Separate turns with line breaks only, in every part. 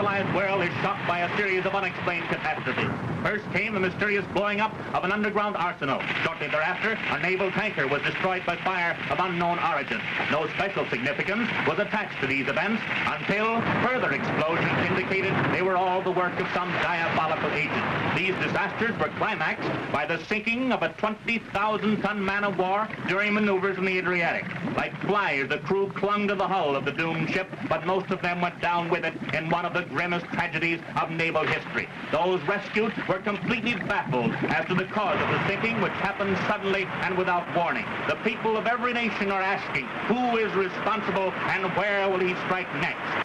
civilized world is shocked by a series of unexplained catastrophes. First came the mysterious blowing up of an underground arsenal. Shortly thereafter, a naval tanker was destroyed by fire of unknown origin. No special significance was attached to these events until further explosions indicated they were all the work of some diabolical agent. These disasters were climaxed by the sinking of a 20,000-ton man-of-war during maneuvers in the Adriatic. Like flies, the crew clung to the hull of the doomed ship, but most of them went down with it in one of the grimmest tragedies of naval history. Those rescued were completely baffled as to the cause of the sinking, which happened suddenly and without warning. The people of every nation are asking, who is responsible and where will he strike next?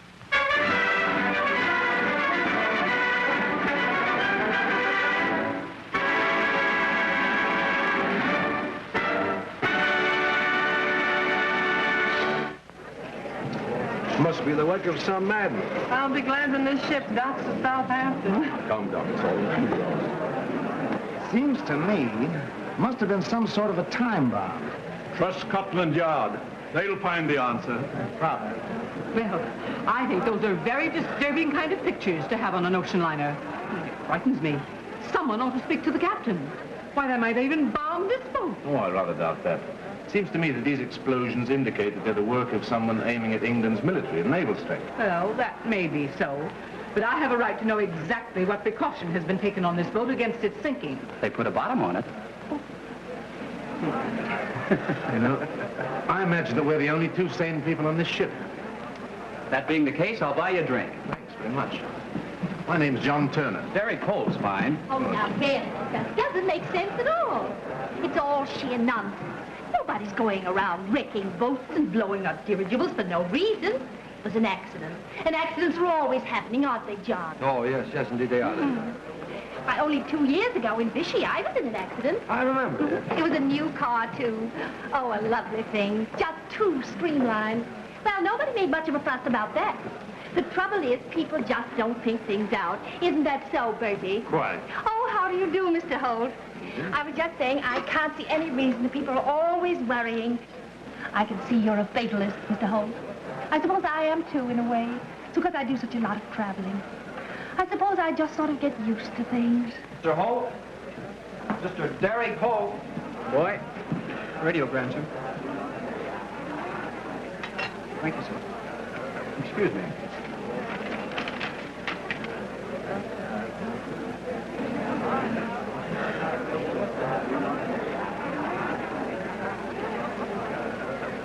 Must be the work of some madman.
I'll be glad when this ship docks at Southampton.
Calm down, it's all right.
Seems to me, must have been some sort of a time bomb.
Trust Scotland Yard. They'll find the answer.
Probably.
Well, I think those are very disturbing kind of pictures to have on an ocean liner. It frightens me. Someone ought to speak to the captain. Why, they might even bomb this boat.
Oh, I rather doubt that. Seems to me that these explosions indicate that they're the work of someone aiming at England's military and naval strength.
Well, that may be so. But I have a right to know exactly what precaution has been taken on this boat against its sinking.
They put a bottom on it.
You know, I imagine that we're the only two sane people on this ship.
That being the case, I'll buy you a drink.
Thanks very much. My name's John Turner.
Very cold's fine.
Oh, now, Ben, that doesn't make sense at all. It's all sheer nonsense. Nobody's going around wrecking boats and blowing up dirigibles for no reason. It was an accident. And accidents are always happening, aren't they, John?
Oh, yes, indeed they are.
Why, only 2 years ago in Vichy, I was in an accident.
I remember, yes.
It was a new car, too. Oh, a lovely thing. Just too streamlined. Well, nobody made much of a fuss about that. The trouble is, people just don't think things out. Isn't that so, Bertie?
Quite.
Oh, how do you do, Mr. Holt? I was just saying I can't see any reason that people are always worrying. I can see you're a fatalist, Mr. Holt. I suppose I am, too, in a way. It's because I do such a lot of traveling. I suppose I just sort of get used to things.
Mr. Holt? Mr. Derek Holt.
Boy.
Radiogram, sir.
Thank you, sir. Excuse me.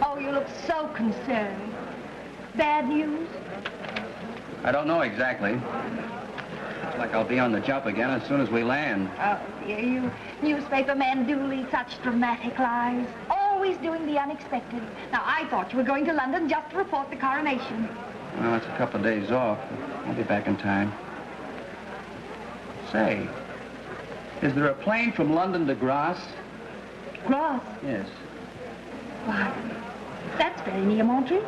Oh, you look so concerned. Bad news?
I don't know exactly. Looks like I'll be on the jump again as soon as we land.
Oh, dear, you newspaper men do lead such dramatic lives. Always doing the unexpected. Now, I thought you were going to London just to report the coronation.
Well, it's a couple of days off. I'll be back in time. Say, is there a plane from London to Grasse?
Grasse?
Yes.
Why, that's very near Montreal.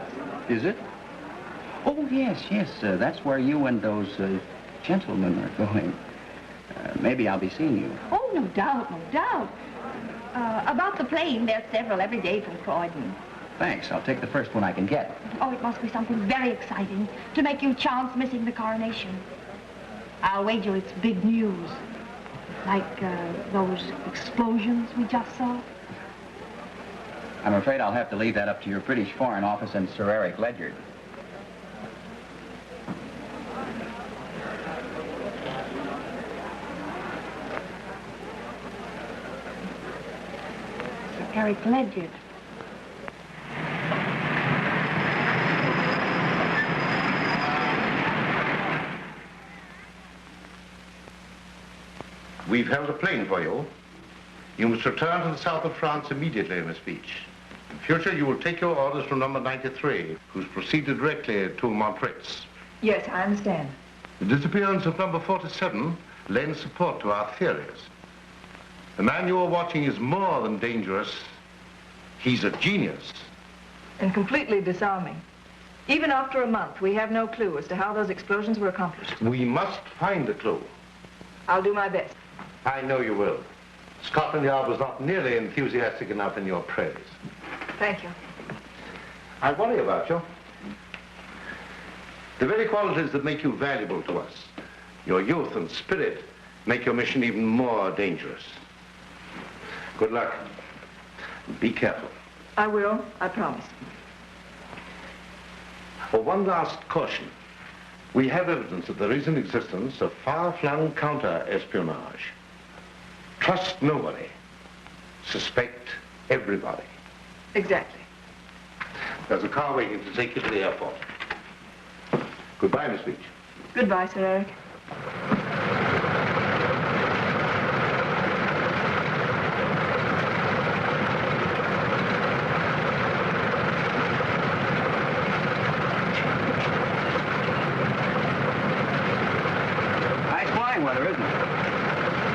Is it? Oh, yes. That's where you and those gentlemen are going. Maybe I'll be seeing you.
Oh, no doubt. About the plane, there's several every day from Croydon.
Thanks. I'll take the first one I can get.
Oh, it must be something very exciting to make you chance missing the coronation. I'll wager it's big news. Like those explosions we just saw.
I'm afraid I'll have to leave that up to your British Foreign Office and Sir Eric Ledyard.
Sir Eric Ledyard.
We've held a plane for you. You must return to the south of France immediately, Miss Beach. In future, you will take your orders from number 93, who's proceeded directly to Montreal.
Yes, I understand.
The disappearance of number 47 lends support to our theories. The man you are watching is more than dangerous. He's a genius.
And completely disarming. Even after a month, we have no clue as to how those explosions were accomplished.
We must find a clue.
I'll do my best.
I know you will. Scotland Yard was not nearly enthusiastic enough in your praise.
Thank you.
I worry about you. The very qualities that make you valuable to us, your youth and spirit, make your mission even more dangerous. Good luck. Be careful.
I will, I promise.
For one last caution, we have evidence that there is in existence of far-flung counter-espionage. Trust nobody. Suspect everybody.
Exactly.
There's a car waiting to take you to the airport. Goodbye, Miss Beach.
Goodbye, Sir Eric.
Nice flying weather, isn't it?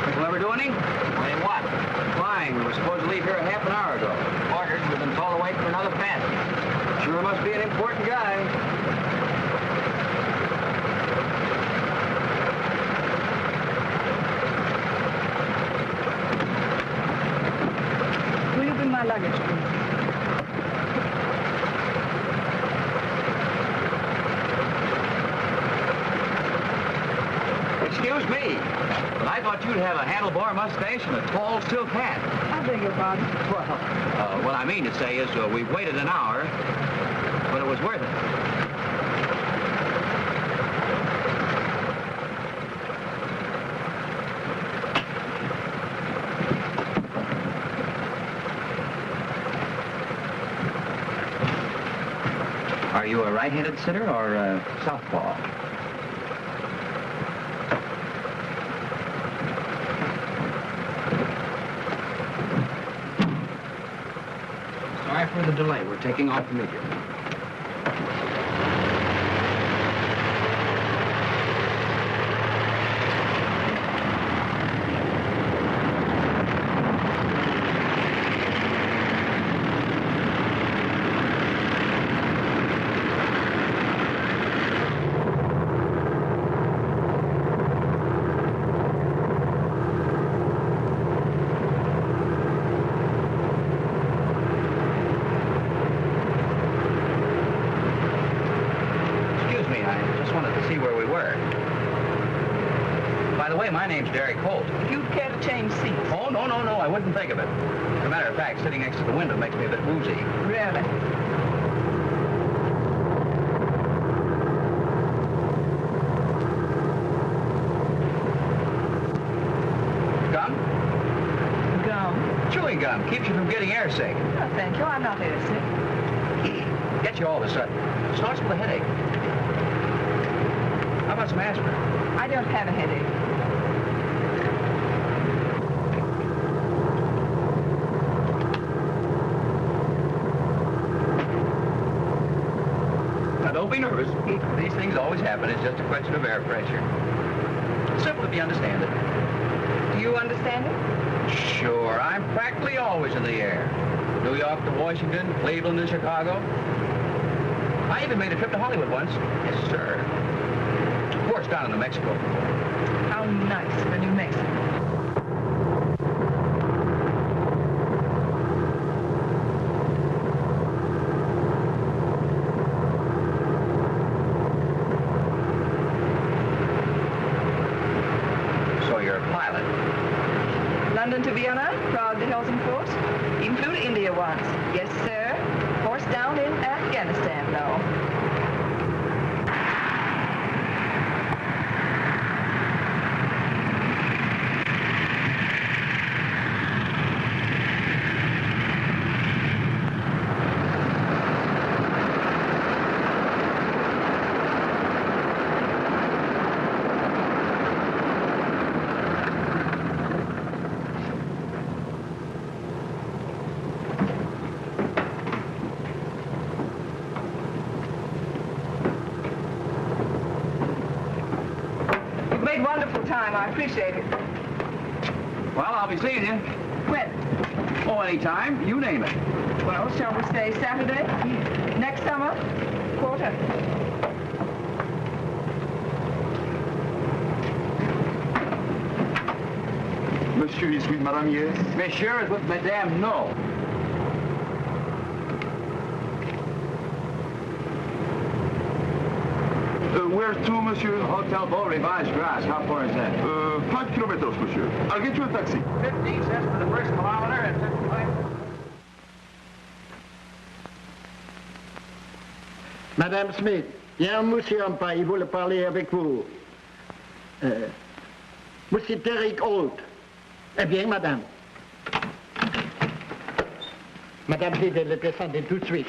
Think we'll ever do any?
Wait, what?
Flying. We were supposed to leave here a half an hour ago.
Ordered. We've been told to wait for another passage.
Sure must be an important guy.
Will you bring my luggage, please?
Excuse me, but I thought you'd have a handlebar mustache and a tall silk hat.
I beg your pardon.
Well, what I mean to say is we've waited an hour, but it was worth it. Are you a right-handed sitter or a southpaw? Sorry for the delay. We're taking off immediately. My name's Derek Holt.
If you'd care to change seats.
Oh, no, I wouldn't think of it. As a matter of fact, sitting next to the window makes me a bit woozy.
Really?
Gum?
Gum?
Chewing gum. Keeps you from getting airsick.
Oh, thank you. I'm not airsick.
Gets you all of a sudden. Starts with a headache. How about some aspirin?
I don't have a headache.
Don't be nervous. These things always happen. It's just a question of air pressure. Simple if you understand it.
Do you understand it?
Sure. I'm practically always in the air. New York to Washington, Cleveland to Chicago. I even made a trip to Hollywood once. Yes, sir. Of course, down in New Mexico.
How nice for New Mexico. London to Vienna, Prague to Helsingfors, even flew to India once. Yes, sir. Of course, down in Afghanistan, though. I appreciate it.
Well, I'll be seeing you.
When?
Oh, anytime. You name it.
Well, shall we say Saturday? Next summer? Quarter.
Monsieur is with Madame, yes?
Monsieur is with Madame, no.
Where to, monsieur?
Hotel Beau Rivage Grass. How far is that?
5 kilometers, monsieur. I'll get you a taxi.
15 cents for the first kilometer and 55.
Madame Smith, il y a un monsieur en bas, il voulait parler avec vous. Monsieur Derek Holt. Eh bien, madame. Madame dit de le descendre tout de suite.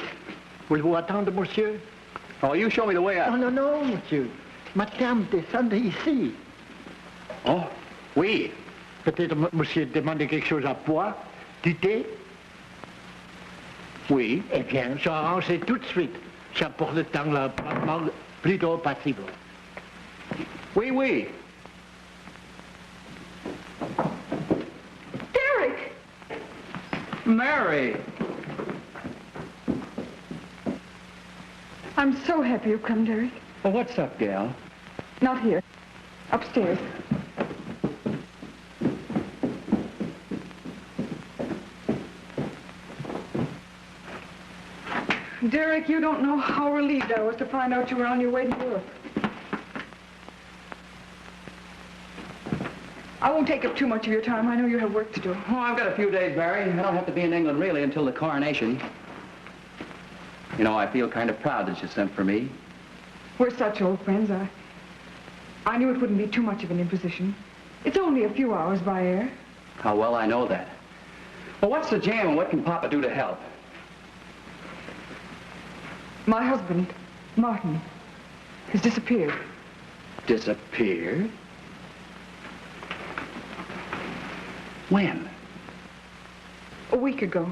Voulez-vous attendre, monsieur?
Oh, you show me the way up.
Non, non, non, monsieur. Madame, descendez ici.
Oh, oui.
Peut-être monsieur demande quelque chose à boire, du thé?
Oui.
Eh bien, j'arrange tout de suite. J'apporte le temps là, plutôt possible.
Oui, oui.
Derek!
Mary!
I'm so happy you've come, Derek.
Well, what's up, gal?
Not here. Upstairs. Derek, you don't know how relieved I was to find out you were on your way to Europe. I won't take up too much of your time. I know you have work to do.
Oh, I've got a few days, Mary. I don't have to be in England, really, until the coronation. You know, I feel kind of proud that you sent for me.
We're such old friends. I knew it wouldn't be too much of an imposition. It's only a few hours by air.
How well I know that. Well, what's the jam and what can Papa do to help?
My husband, Martin, has disappeared.
Disappeared? When?
A week ago.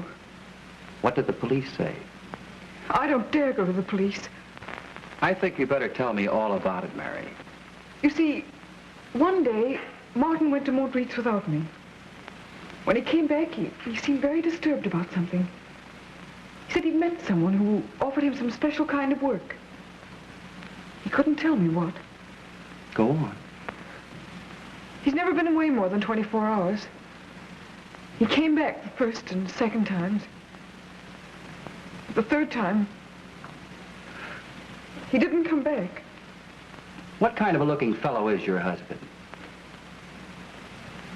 What did the police say?
I don't dare go to the police.
I think you better tell me all about it, Mary.
You see, one day, Martin went to Montreat without me. When he came back, he seemed very disturbed about something. He said he'd met someone who offered him some special kind of work. He couldn't tell me what.
Go on.
He's never been away more than 24 hours. He came back the first and second times. The third time, he didn't come back.
What kind of a looking fellow is your husband?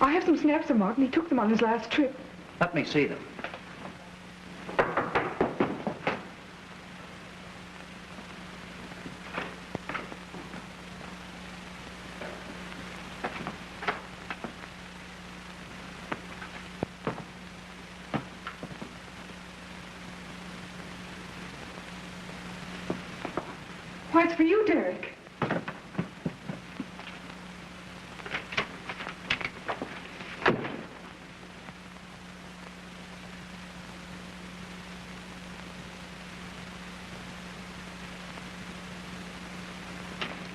I have some snaps of Martin. He took them on his last trip.
Let me see them.
Why, it's for you, Derek.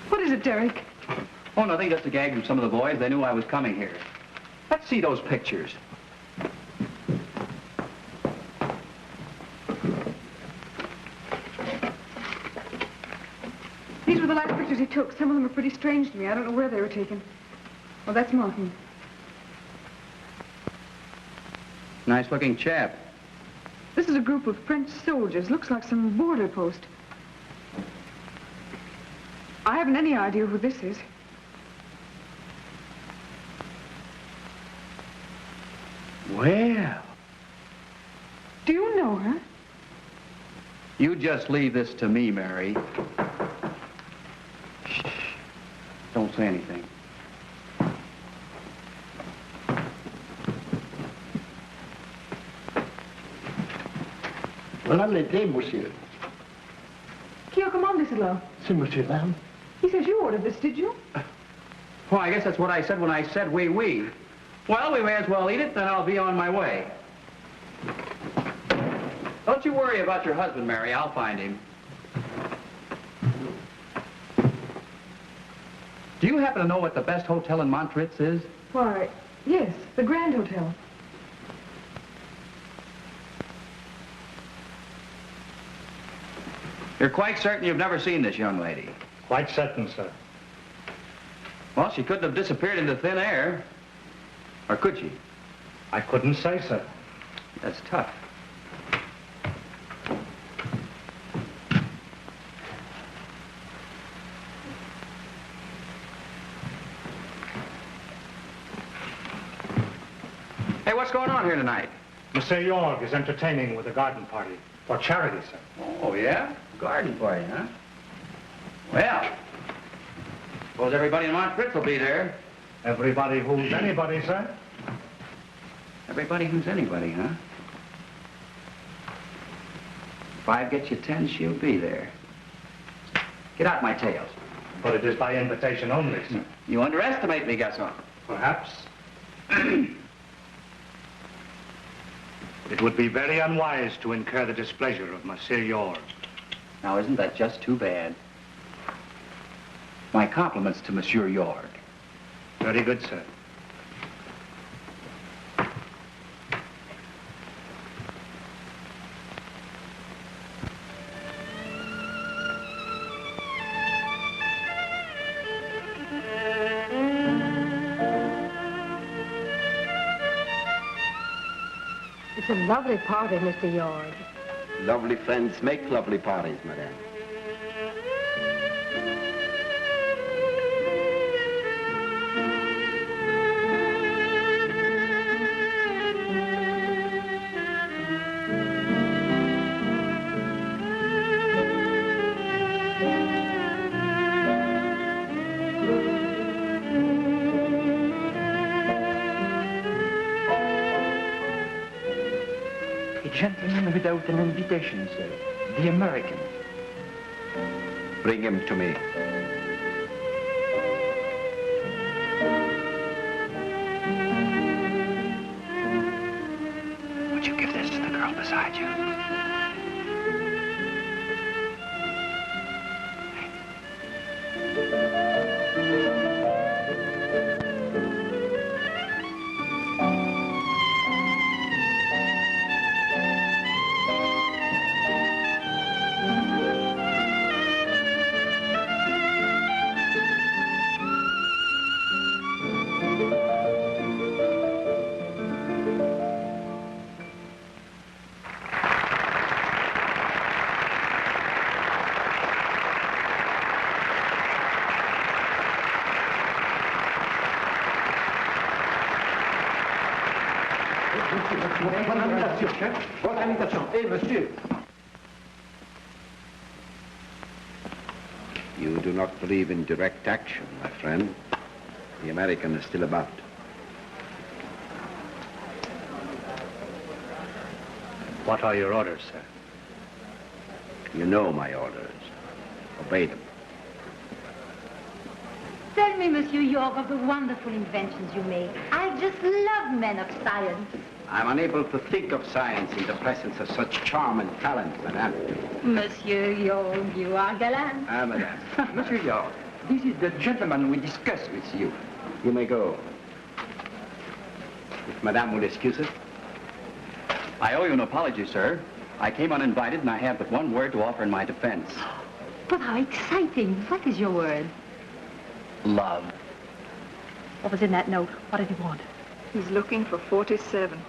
What is it, Derek?
Oh, nothing, just a gag from some of the boys. They knew I was coming here. Let's see those pictures.
These were the last pictures he took. Some of them are pretty strange to me. I don't know where they were taken. Well, that's Martin.
Nice-looking chap.
This is a group of French soldiers. Looks like some border post. I haven't any idea who this is.
Well.
Do you know her?
You just leave this to me, Mary. Shh. Don't say anything.
Voilà l'été, monsieur.
Qui a commandé cela?
C'est monsieur Lamb.
He says you ordered this, did you?
Well, I guess that's what I said when I said oui, oui. Well, we may as well eat it, then I'll be on my way. Don't you worry about your husband, Mary. I'll find him. Do you happen to know what the best hotel in Montreat is?
Why, yes, the Grand Hotel.
You're quite certain you've never seen this young lady?
Quite certain, sir.
Well, she couldn't have disappeared into thin air. Or could she?
I couldn't say, sir.
That's tough. Hey, what's going on here tonight?
Monsieur York is entertaining with a garden party for charity, sir.
Oh, yeah? Garden party, huh? Well, suppose everybody in Montfritz will be there.
Everybody who's anybody, sir.
Everybody who's anybody, huh? If I get you 10, she'll be there. Get out my tails.
But it is by invitation only, sir.
You underestimate me, Gaston.
Perhaps. It would be very unwise to incur the displeasure of Monsieur York.
Now, isn't that just too bad? My compliments to Monsieur York.
Very good, sir.
It's a lovely party, Mr. York.
Lovely friends make lovely parties, madame.
Gentleman without an invitation, sir. The American.
Bring him to me.
Would you give this to the girl beside you?
Votre invitation. Eh, monsieur.
You do not believe in direct action, my friend. The American is still about.
What are your orders, sir?
You know my orders. Obey them.
Tell me, Monsieur York, of the wonderful inventions you make. I just love men of science.
I'm unable to think of science in the presence of such charm and talent, madame.
Monsieur York, you are gallant.
Ah, madame.
Monsieur York, this is the gentleman we discussed with you.
You may go. If madame will excuse us.
I owe you an apology, sir. I came uninvited, and I have but one word to offer in my defense.
But how exciting. What is your word?
Love.
What was in that note? What did he want?
He's looking for 47.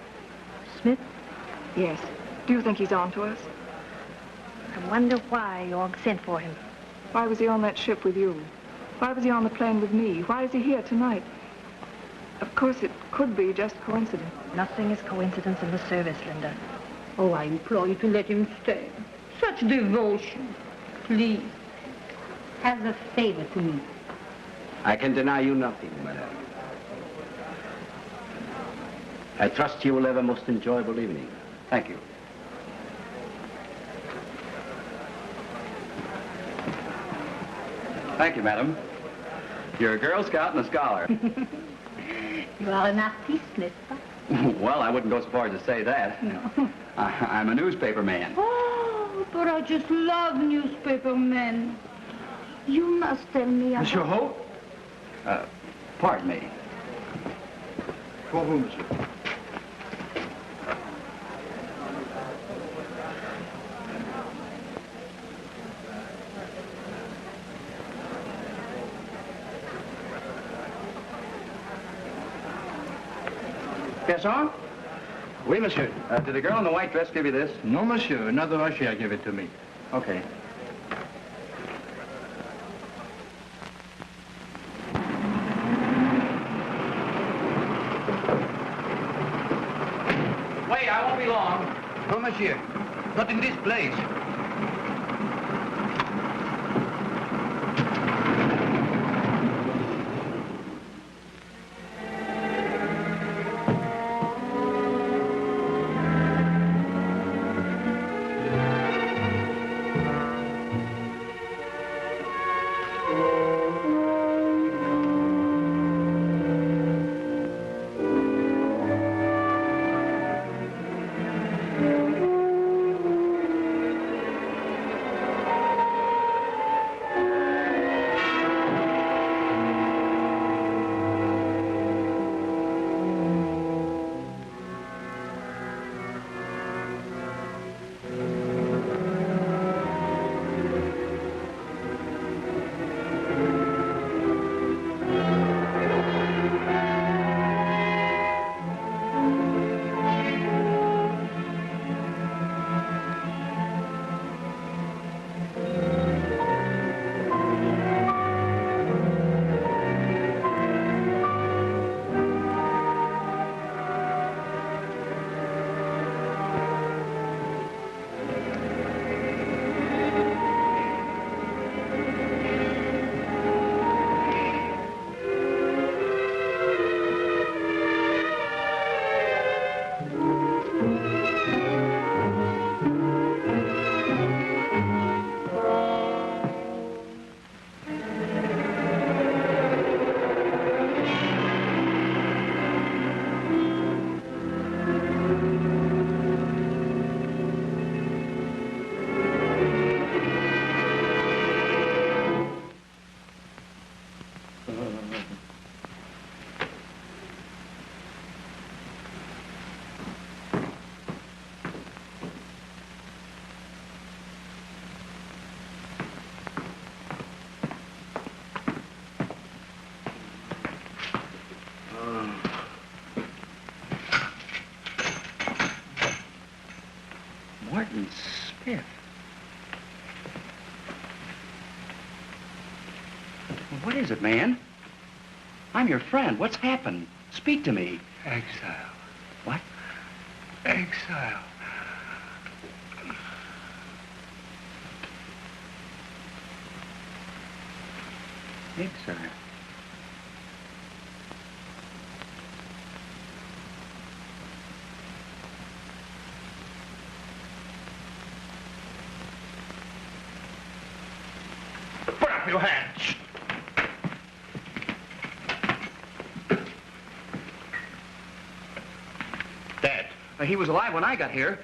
Smith?
Yes. Do you think he's on to us?
I wonder why York sent for him.
Why was he on that ship with you? Why was he on the plane with me? Why is he here tonight? Of course, it could be just coincidence.
Nothing is coincidence in the service, Linda. Oh, I implore you to let him stay. Such devotion. Please. As a favor to me.
I can deny you nothing, madame. I trust you will have a most enjoyable evening.
Thank you. Thank you, madam. You're a Girl Scout and a scholar.
You are an artiste, n'est-ce pas?
Well, I wouldn't go so far as to say that.
No.
I'm a newspaper man.
Oh, but I just love newspaper men. You must tell me about...
Monsieur Holt?
Pardon me.
For whom, monsieur?
Gaston? Oui, monsieur. Did the girl in the white dress give you this?
No, monsieur. Another usher gave it to me.
Okay. I won't be long. No, monsieur. Not in this place. Martin Smith. Well, what is it, man? I'm your friend. What's happened? Speak to me.
Exile.
What?
Exile.
Exile.
Put up your hands.
Dead. He was alive when I got here.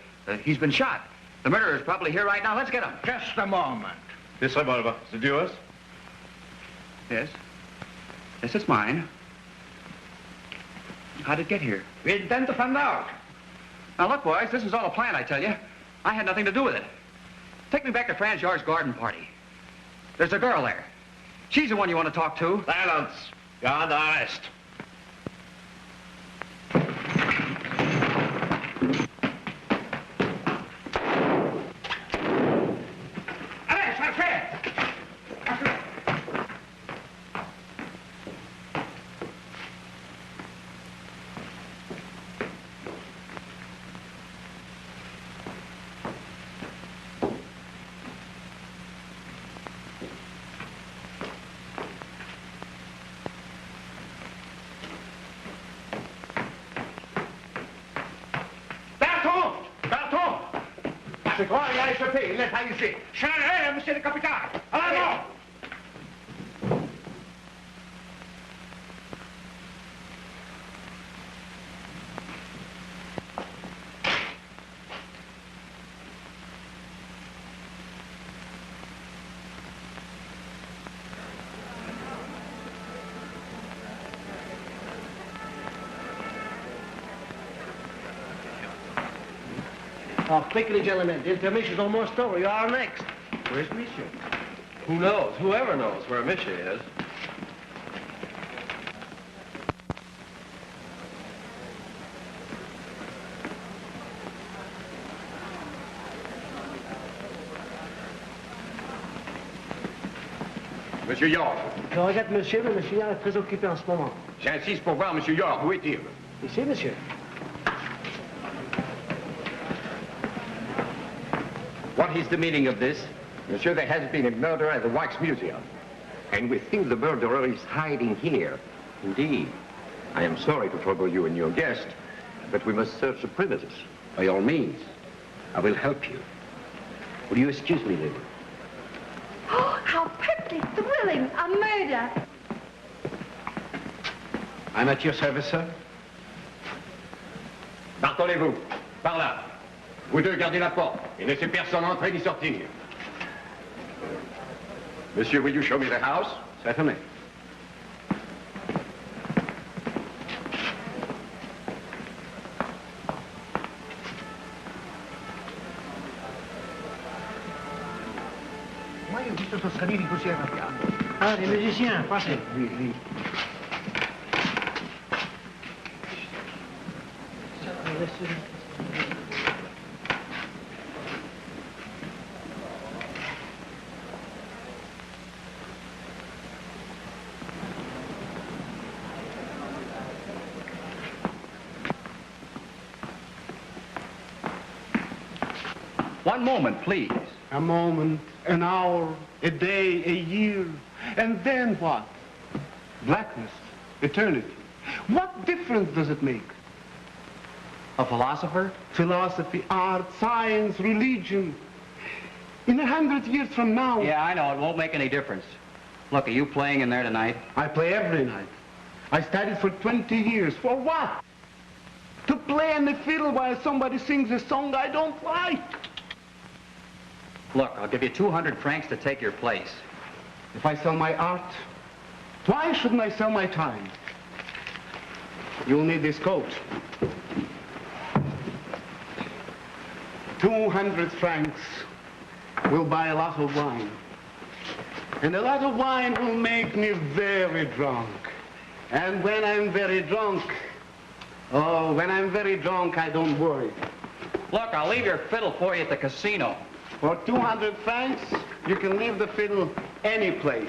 He's been shot. The murderer's probably here right now. Let's get him.
Just a moment.
This revolver, is it yours?
Yes. Yes, it's mine. How'd it get here?
We intend to find out.
Now, look, boys, this was all a plan, I tell you. I had nothing to do with it. Take me back to Franz Yard's garden party. There's a girl there. She's the one you want to talk to.
Silence. You're under arrest.
C'est quoi, il a échappé, il n'est pas ici. Charles, monsieur le capitaine, à l'avant.
Oh, quickly, gentlemen. The intermission's almost over. You are next.
Where's Monsieur?
Who knows? Whoever knows where Monsieur is.
Monsieur Yard.
Je regrette, monsieur, mais monsieur Yard est très occupé en ce moment.
J'insiste pour voir Monsieur Yard. Où est-il?
Ici, monsieur.
What is the meaning of this?
Monsieur, there has been a murder at the Wax Museum. And we think the murderer is hiding here.
Indeed.
I am sorry to trouble you and your guest, but we must search the premises.
By all means. I will help you. Will you excuse me, lady?
Oh, how perfectly thrilling! A murder!
I'm at your service, sir.
Bartolez-vous. Par là. Vous deux, gardez la porte et laissez personne entrer ni sortir. Monsieur, will you show me the house?
Certainly.
Mai ho visto scalini così arrabbiati.
Ah, des musiciens, passez.
Oui, oui.
One moment, please.
A moment, an hour, a day, a year, and then what? Blackness, eternity. What difference does it make?
A philosopher?
Philosophy, art, science, religion. In 100 years from now...
Yeah, I know. It won't make any difference. Look, are you playing in there tonight?
I play every night. I studied for 20 years. For what? To play on the fiddle while somebody sings a song I don't like.
Look, I'll give you 200 francs to take your place.
If I sell my art, why shouldn't I sell my time? You'll need this coat. 200 francs will buy a lot of wine. And a lot of wine will make me very drunk. And when I'm very drunk, oh, when I'm very drunk, I don't worry.
Look, I'll leave your fiddle for you at the casino.
For 200 francs, you can leave the fiddle any place.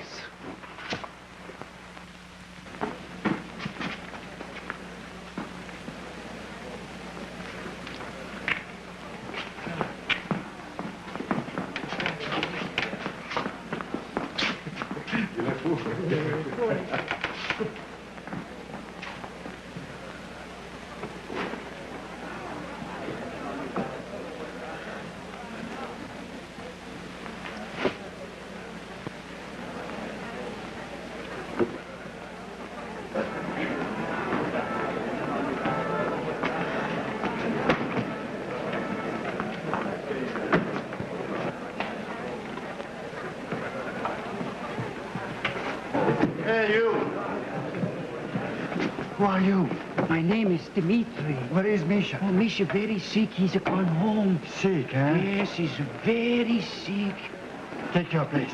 Hey, you. Who are you?
My name is Dmitri.
Where is Misha?
Oh, Misha very sick. He's gone home.
Sick, eh?
Yes, he's very sick.
Take your place.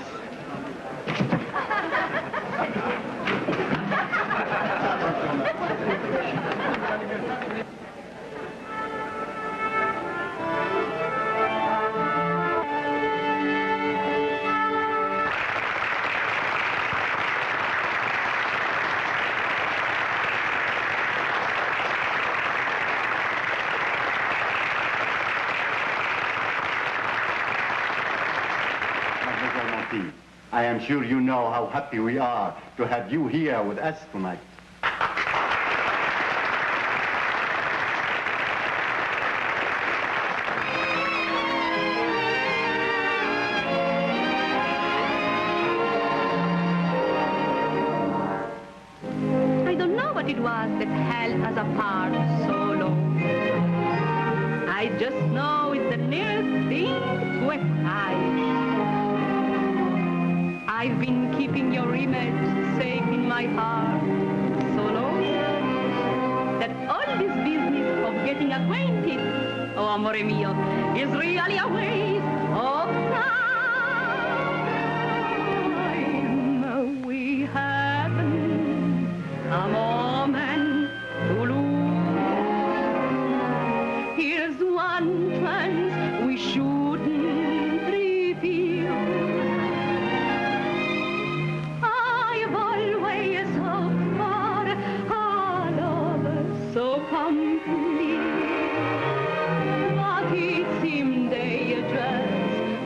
I am sure you know how happy we are to have you here with us tonight.
I don't know what it was that held us apart so long. I just know it's the nearest thing to a tie. I've been keeping your image safe in my heart so long that all this business of getting acquainted, oh amore mio, is really a waste of time. We haven't a moment to lose. Here's one chance we shouldn't reveal. So complete, but it seemed they just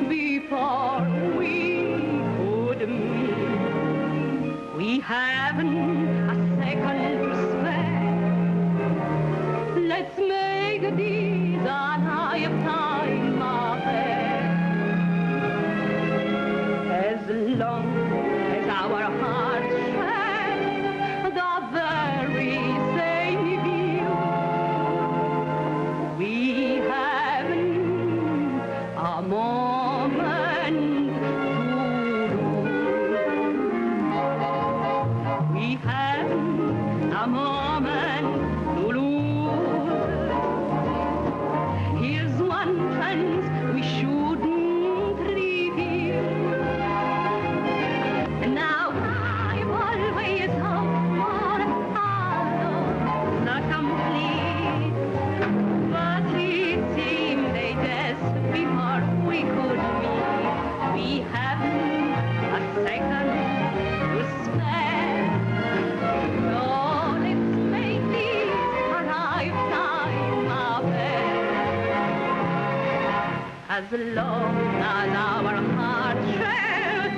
long as our hearts share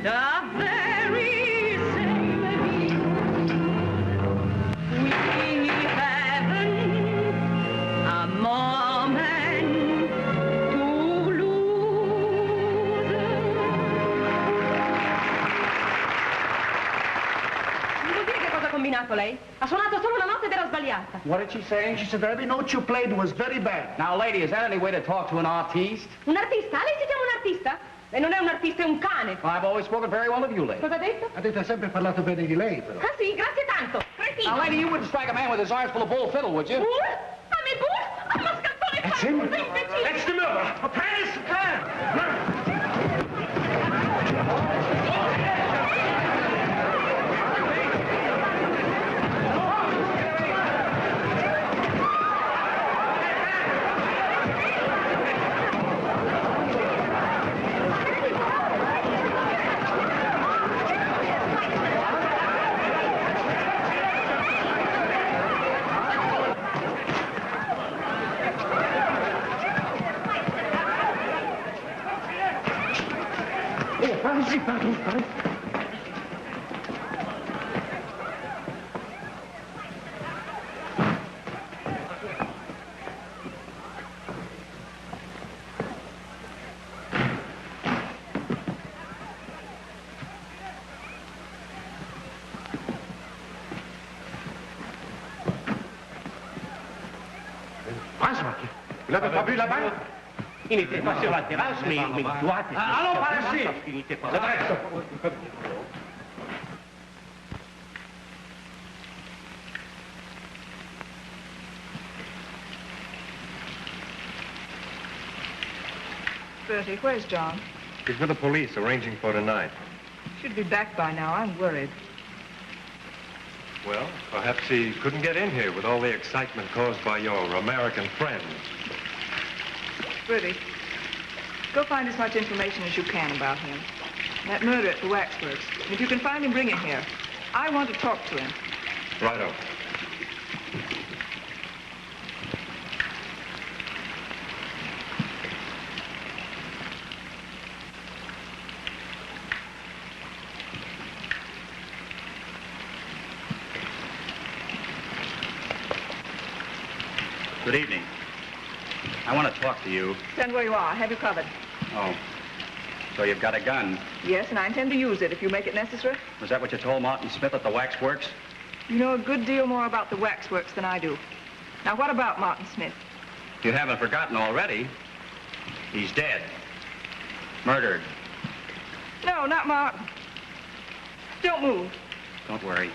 the very same view. We haven't a moment to lose.
Mi può dire che cosa ha combinato lei? Ha suonato solo una nota ed era sbagliata.
What did she say? She said every note you played was very bad.
Now, lady, is that any way to talk to an artiste?
Un artista? Lei si chiama un artista? Lei non è un artista, è un cane.
Well, I've always spoken very well of you, lady.
Cosa ha detto?
Ha detto ha sempre parlato bene di lei, però.
Ah sì, grazie tanto. Cretino.
Now, lady, you wouldn't strike a man with his arms full of bull fiddle, would you?
Bull? A me bull? A mascalzone
That's him.
That's the murderer. A plan is the plan.
Pardon.
Vous l'avez pas vu là-bas?
Il n'était pas sur la terrasse, mais il doit être...
Allons par ici.
Il n'était pas
Le
là.
reste.
Bertie, where's John?
He's with the police, arranging for tonight.
Should be back by now. I'm worried.
Well, perhaps he couldn't get in here with all the excitement caused by your American friends.
Bertie, go find as much information as you can about him. That murder at the waxworks. And if you can find him, bring him here. I want to talk to him.
Righto.
Good evening. I want to talk to you.
Stand where you are. I have you covered.
Oh. So you've got a gun.
Yes, and I intend to use it if you make it necessary.
Was that what you told Martin Smith at the waxworks?
You know a good deal more about the waxworks than I do. Now, what about Martin Smith?
You haven't forgotten already. He's dead. Murdered.
No, not Martin. Don't move.
Don't worry.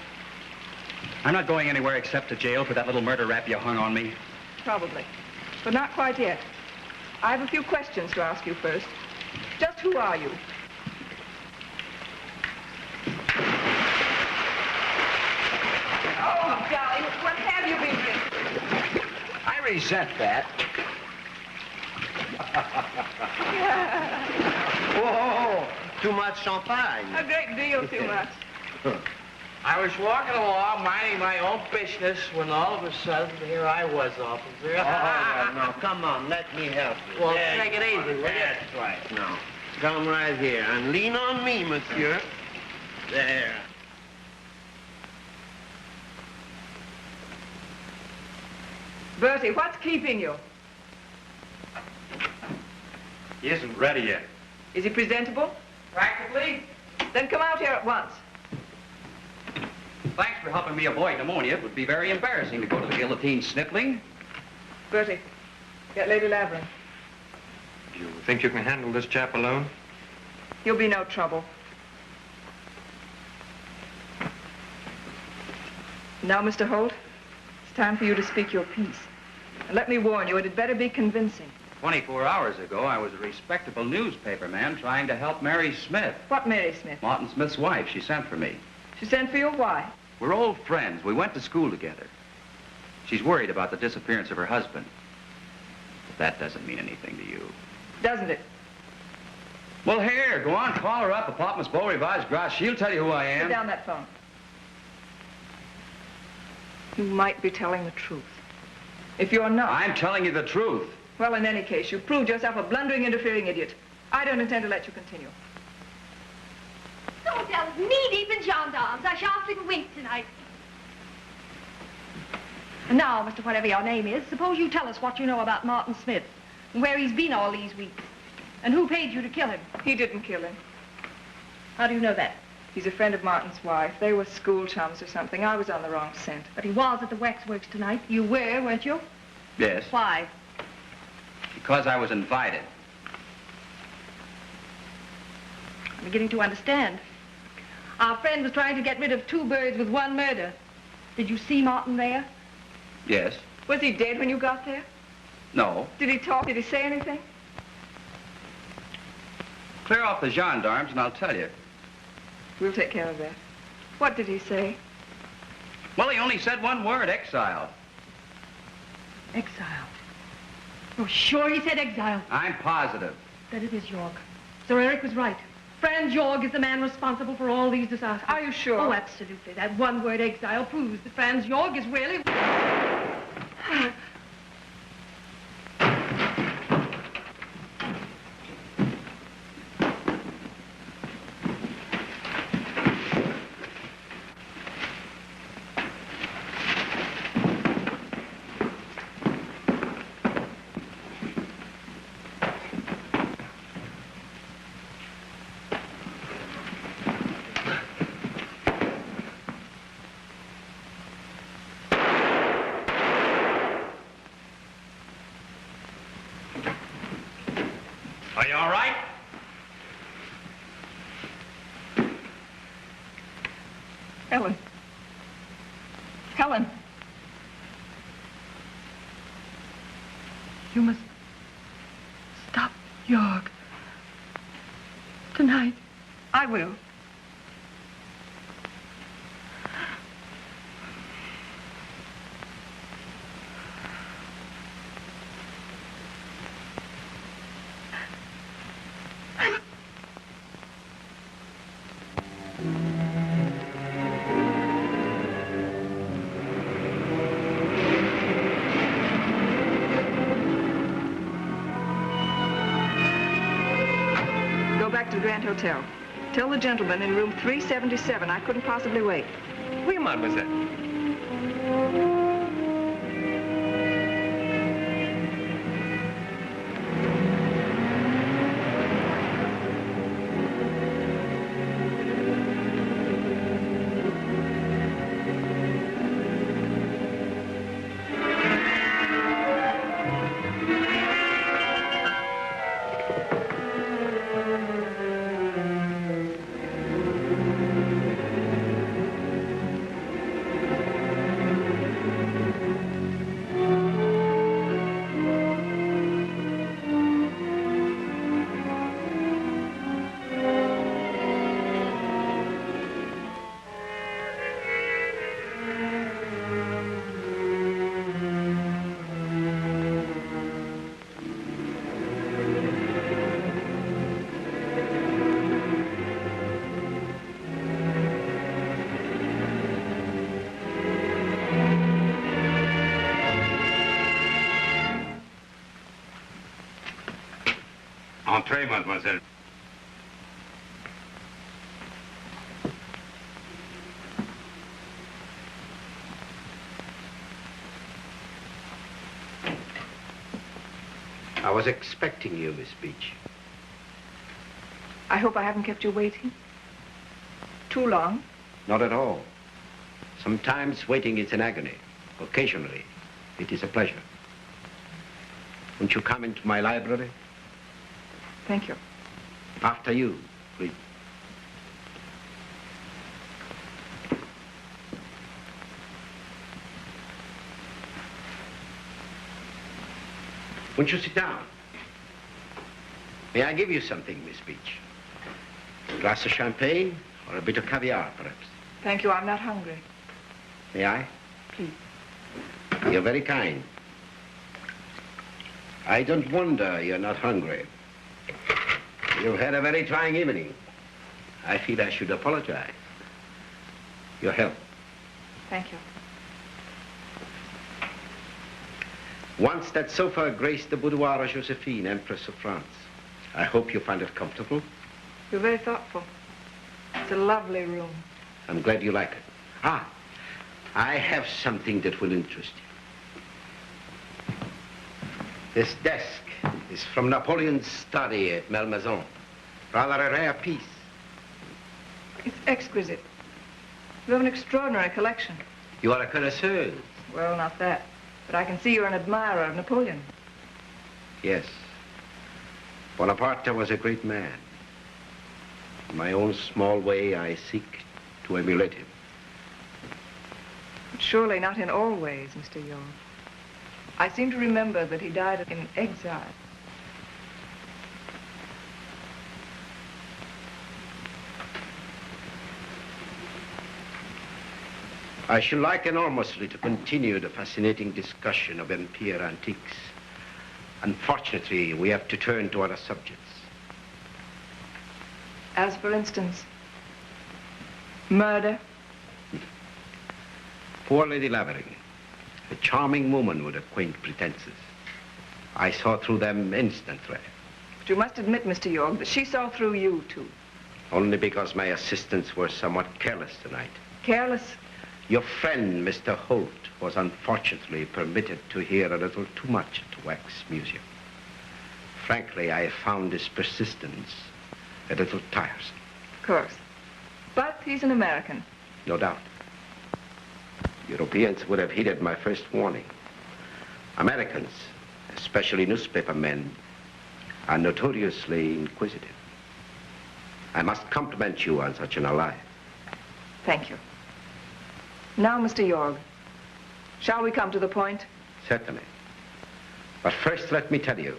I'm not going anywhere except to jail for that little murder rap you hung on me.
Probably. But not quite yet. I have a few questions to ask you first. Just who are you? Oh, darling, what have you been doing?
I resent that.
Oh, too much champagne.
A great deal too much.
I was walking along, minding my own business, when all of a sudden, here I was, officer.
No, come on, let me help you.
Well,
There
take
you
it
are.
easy, will you?
That's right. Now, come right here and lean on me, monsieur. There.
Bertie, what's keeping you?
He isn't ready yet.
Is he presentable?
Practically.
Then come out here at once.
Thanks for helping me avoid pneumonia. It would be very embarrassing to go to the guillotine sniffling.
Bertie, get Lady Laverne.
Do you think you can handle this chap alone?
He'll be no trouble. Now, Mr. Holt, it's time for you to speak your piece. And let me warn you, it had better be convincing.
24 hours ago, I was a respectable newspaper man trying to help Mary Smith.
What Mary Smith?
Martin Smith's wife. She sent for me.
She sent for you? Why?
We're old friends. We went to school together. She's worried about the disappearance of her husband. But that doesn't mean anything to you.
Doesn't it?
Well, here, go on, call her up. A Pop Miss Beau Revised Gras. She'll tell you who I am.
Put down that phone. You might be telling the truth. If you're not...
I'm telling you the truth.
Well, in any case, you proved yourself a blundering, interfering idiot. I don't intend to let you continue.
So those knee-deep in gendarmes. I shan't sleep a wink tonight. And now, Mr. Whatever your name is, suppose you tell us what you know about Martin Smith, and where he's been all these weeks, and who paid you to kill him.
He didn't kill him.
How do you know that?
He's a friend of Martin's wife. They were school chums or something. I was on the wrong scent.
But he was at the waxworks tonight. You were, weren't you?
Yes.
Why?
Because I was invited.
I'm beginning to understand. Our friend was trying to get rid of 2 birds with 1 murder. Did you see Martin there?
Yes.
Was he dead when you got there?
No.
Did he talk? Did he say anything?
Clear off the gendarmes and I'll tell you.
We'll take care of that. What did he say?
Well, he only said 1 word, exiled.
Exiled. Oh, sure he said exiled.
I'm positive.
Then it is York. Sir Eric was right. Franz York is the man responsible for all these disasters.
Are you sure?
Oh, absolutely. That 1 word exile proves that Franz York is really...
Are you all right?
Helen. Helen.
You must stop York. Tonight.
I will. Grand Hotel. Tell the gentleman in room 377 I couldn't possibly wait.
Oui, mademoiselle.
Entrez, mademoiselle.
I was expecting you, Miss Beach.
I hope I haven't kept you waiting. Too long?
Not at all. Sometimes waiting is an agony. Occasionally, it is a pleasure. Won't you come into my library?
Thank you.
After you, please. Won't you sit down? May I give you something, Miss Beach? A glass of champagne or a bit of caviar, perhaps?
Thank you. I'm not hungry.
May I?
Please.
You're very kind. I don't wonder you're not hungry. You've had a very trying evening. I feel I should apologize. Your health.
Thank you.
Once that sofa graced the boudoir of Josephine, Empress of France. I hope you find it comfortable.
You're very thoughtful. It's a lovely room.
I'm glad you like it. Ah, I have something that will interest you. This desk is from Napoleon's study at Malmaison. Rather a rare piece.
It's exquisite. You have an extraordinary collection.
You are a connoisseur.
Well, not that. But I can see you're an admirer of Napoleon.
Yes. Bonaparte was a great man. In my own small way, I seek to emulate him.
But surely not in all ways, Mr. York. I seem to remember that he died in exile.
I should like enormously to continue the fascinating discussion of empire antiques. Unfortunately, we have to turn to other subjects.
As for instance, murder.
Poor Lady Lavering, a charming woman with a quaint pretenses. I saw through them instantly.
But you must admit, Mr. York, that she saw through you, too.
Only because my assistants were somewhat careless tonight.
Careless?
Your friend, Mr. Holt, was unfortunately permitted to hear a little too much at the Wax Museum. Frankly, I found his persistence a little tiresome.
Of course. But he's an American.
No doubt. Europeans would have heeded my first warning. Americans, especially newspaper men, are notoriously inquisitive. I must compliment you on such an ally.
Thank you. Now, Mr. York, shall we come to the point?
Certainly. But first, let me tell you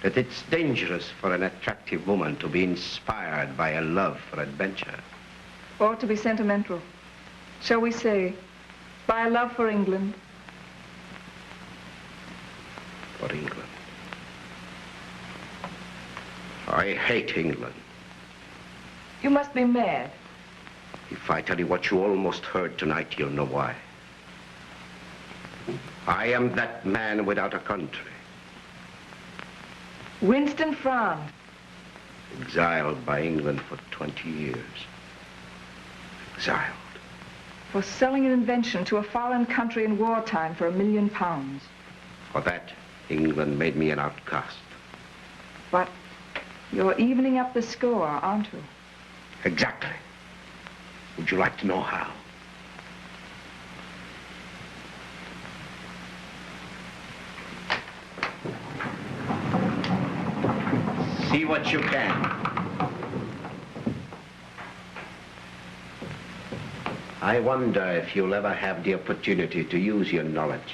that it's dangerous for an attractive woman to be inspired by a love for adventure.
Or to be sentimental. Shall we say, by a love for England?
For England. I hate England.
You must be mad.
If I tell you what you almost heard tonight, you'll know why. I am that man without a country.
Winston frowned.
Exiled by England for 20 years. Exiled.
For selling an invention to a foreign country in wartime for £1 million.
For that, England made me an outcast.
But you're evening up the score, aren't you?
Exactly. Would you like to know how? See what you can. I wonder if you'll ever have the opportunity to use your knowledge.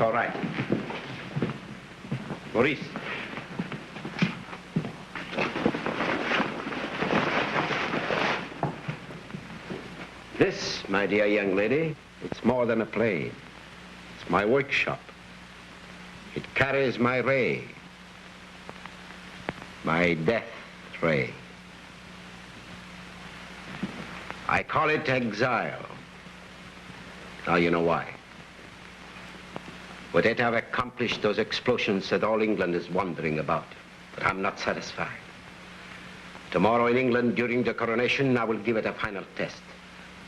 It's all right. Maurice. This, my dear young lady, it's more than a plane. It's my workshop. It carries my ray. My death ray. I call it exile. Now you know why. With it, I've accomplished those explosions that all England is wondering about. But I'm not satisfied. Tomorrow in England, during the coronation, I will give it a final test.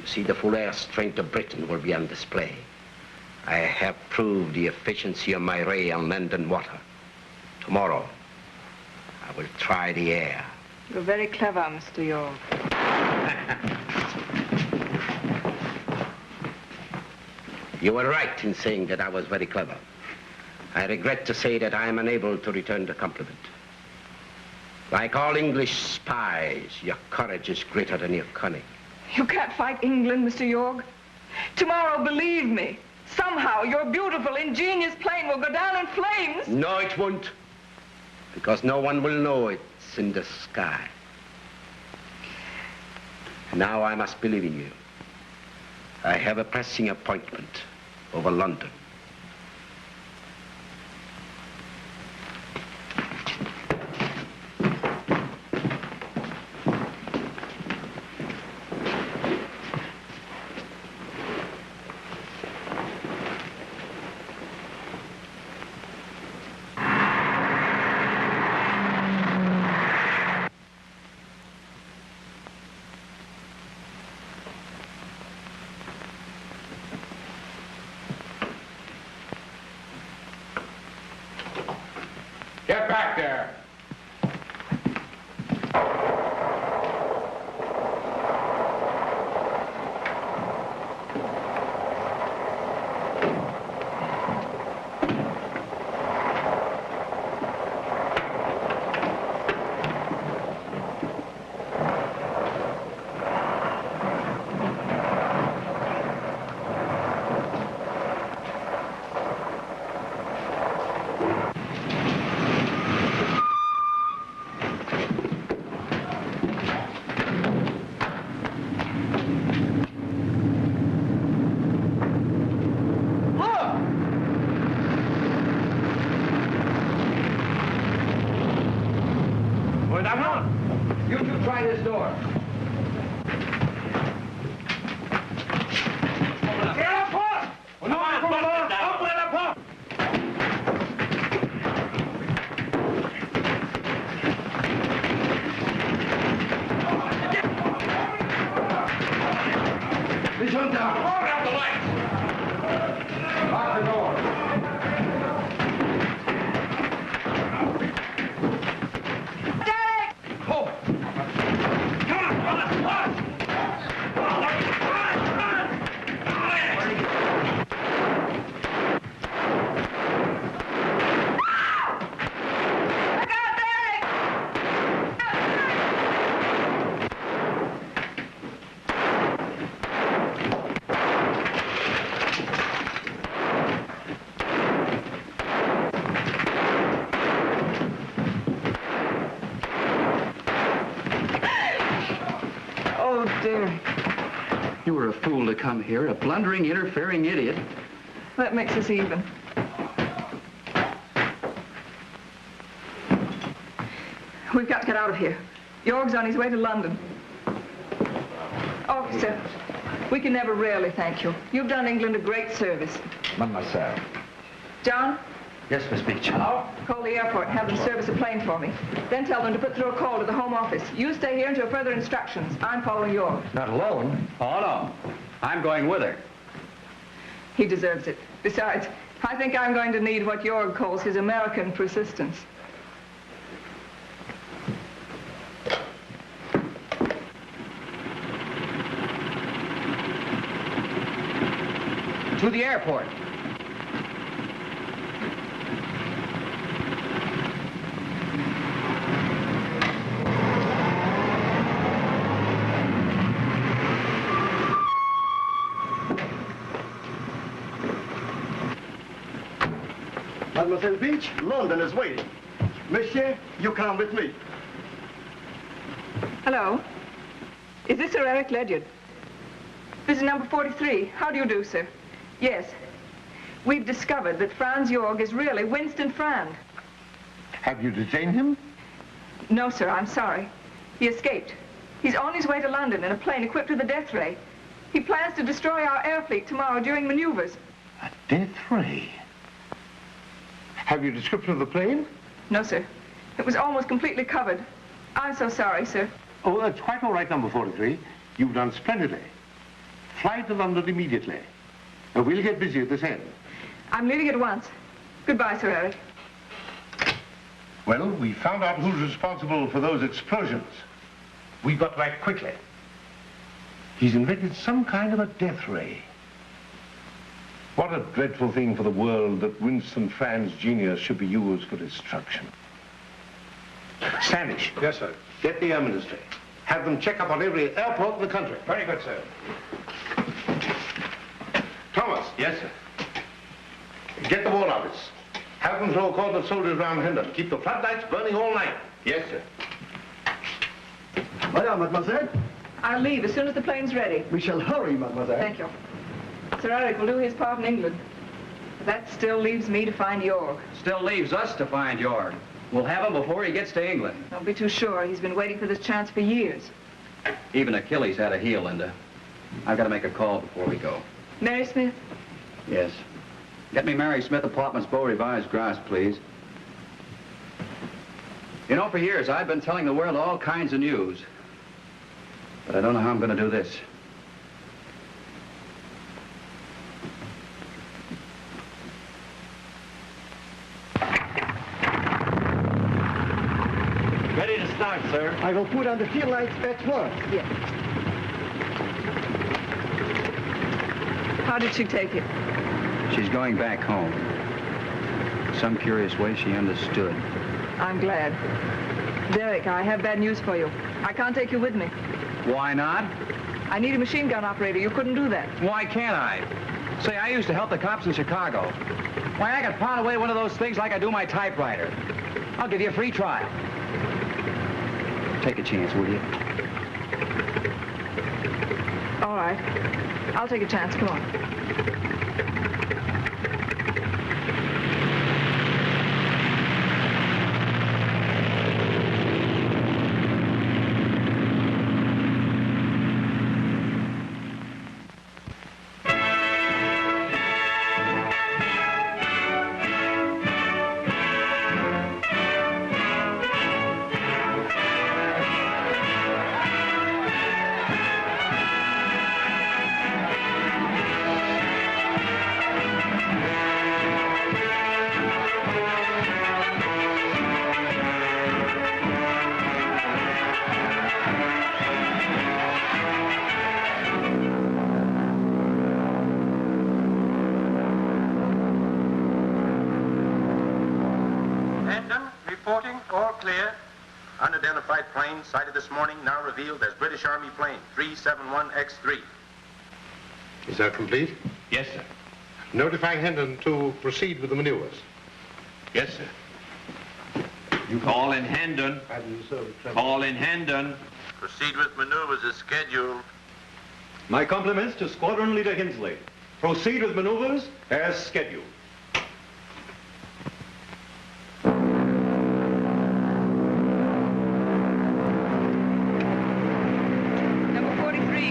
You see, the full air strength of Britain will be on display. I have proved the efficiency of my ray on land and water. Tomorrow, I will try the air.
You're very clever, Mr. York.
You were right in saying that I was very clever. I regret to say that I am unable to return the compliment. Like all English spies, your courage is greater than your cunning.
You can't fight England, Mr. York. Tomorrow, believe me, somehow your beautiful, ingenious plane will go down in flames.
No, it won't. Because no one will know it's in the sky. Now I must believe in you. I have a pressing appointment over London.
Get back there.
You two try this door.
You were a fool to come here, a blundering, interfering idiot.
That makes us even. We've got to get out of here. York's on his way to London. Officer, we can never really thank you. You've done England a great service.
Mademoiselle.
John?
Yes, Miss Beecham.
Call the airport and have them service a plane for me. Then tell them to put through a call to the Home Office. You stay here until further instructions. I'm following York.
Not alone?
Oh, no. I'm going with her.
He deserves it. Besides, I think I'm going to need what York calls his American persistence.
To the airport.
Mademoiselle Beach, London is waiting. Monsieur, you come with me.
Hello. Is this Sir Eric Ledyard? This is number 43. How do you do, sir? Yes. We've discovered that Franz York is really Winston Frand.
Have you detained him?
No, sir, I'm sorry. He escaped. He's on his way to London in a plane equipped with a death ray. He plans to destroy our air fleet tomorrow during maneuvers.
A death ray? Have you a description of the plane?
No, sir. It was almost completely covered. I'm so sorry, sir.
Oh, that's quite all right, number 43. You've done splendidly. Fly to London immediately. We'll get busy at this end.
I'm leaving at once. Goodbye, Sir Eric.
Well, we found out who's responsible for those explosions. We've got to act quickly. He's invented some kind of a death ray. What a dreadful thing for the world that Winston Frand's genius should be used for destruction. Standish.
Yes, sir.
Get the Air Ministry. Have them check up on every airport in the country.
Very good, sir.
Thomas.
Yes, sir.
Get the War Office. Have them throw a cordon of soldiers round Hendon. Keep the floodlights burning all night.
Yes, sir.
Voilà, mademoiselle.
I'll leave as soon as the plane's ready.
We shall hurry, mademoiselle.
Thank you. Sir Eric will do his part in England. But that still leaves me to find York.
Still leaves us to find York. We'll have him before he gets to England.
Don't be too sure. He's been waiting for this chance for years.
Even Achilles had a heel, Linda. I've got to make a call before we go.
Mary Smith?
Yes. Get me Mary Smith Apartments, Beau Revised Grass, please. You know, for years I've been telling the world all kinds of news. But I don't know how I'm going to do this. Ready to start, sir.
I will put on the field lights at work.
Yes. How did she take it?
She's going back home. Some curious way she understood.
I'm glad. Derek, I have bad news for you. I can't take you with me.
Why not?
I need a machine gun operator. You couldn't do that.
Why can't I? Say, I used to help the cops in Chicago. Why, I could pound away one of those things like I do my typewriter. I'll give you a free trial. Take a chance, will you?
All right. I'll take a chance. Come on.
Reporting, all clear. Unidentified plane sighted this morning, now revealed as British Army plane 371X3.
Is that complete?
Yes, sir.
Notify Hendon to proceed with the maneuvers.
Yes, sir.
You
Call in Hendon. Call in Hendon.
proceed with maneuvers as scheduled.
My compliments to Squadron Leader Hinsley. Proceed with maneuvers as scheduled.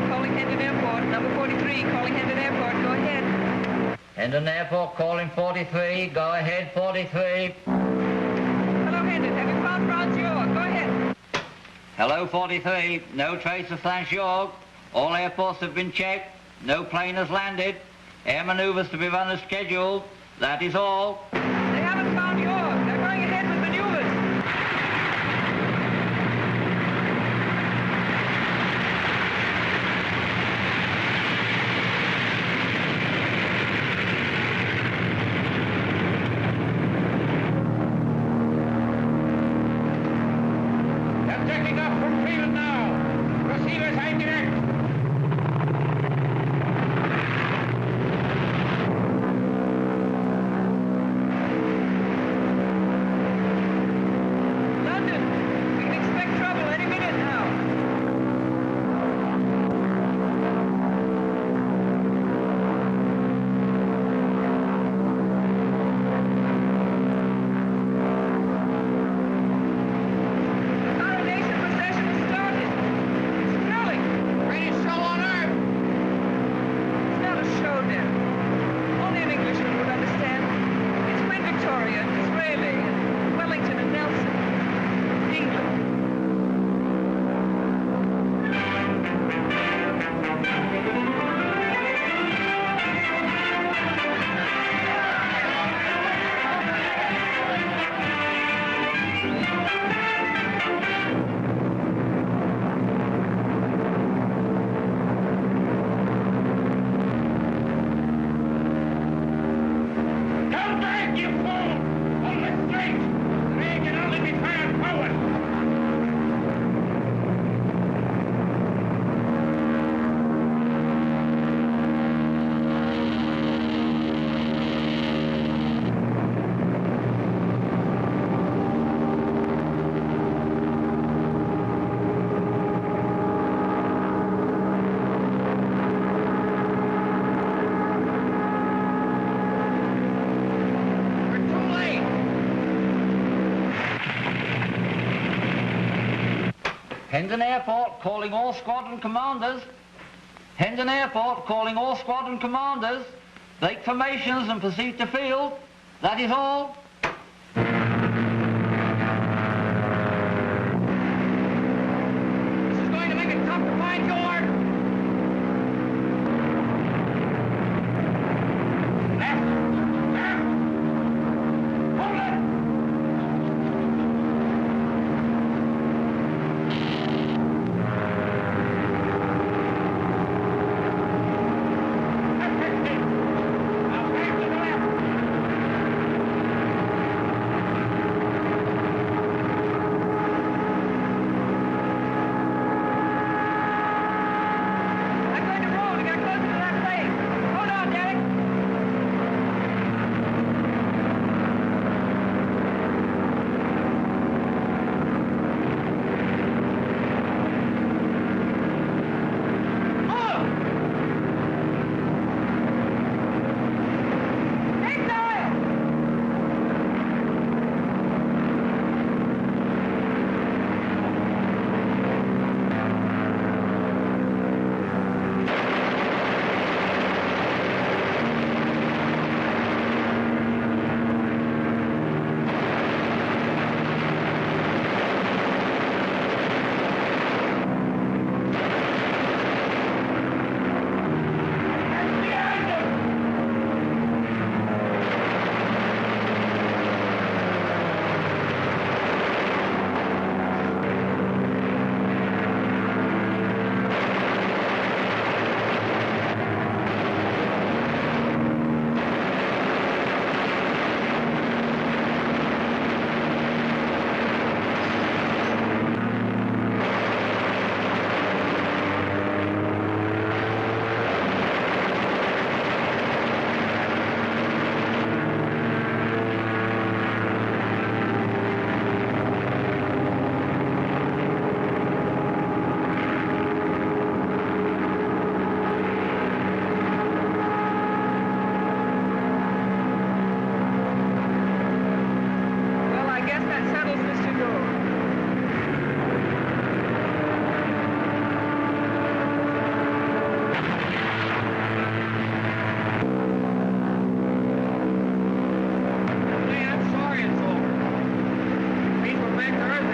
Calling Hendon Airport. Number 43, calling Hendon Airport. Go ahead.
Hendon Airport, calling 43. Go ahead, 43.
Hello, Hendon. Have you found Franz York? Go ahead.
Hello, 43. No trace of Franz York. All airports have been checked. No plane has landed. Air maneuvers to be run as scheduled. That is all.
They haven't found York. They're going ahead with maneuvers.
Hendon Airport, calling all squadron commanders. Hendon Airport, calling all squadron commanders. Break formations and proceed to field. That is all.
This is going to make it tough to find York. Left. Hold it.
Arthur.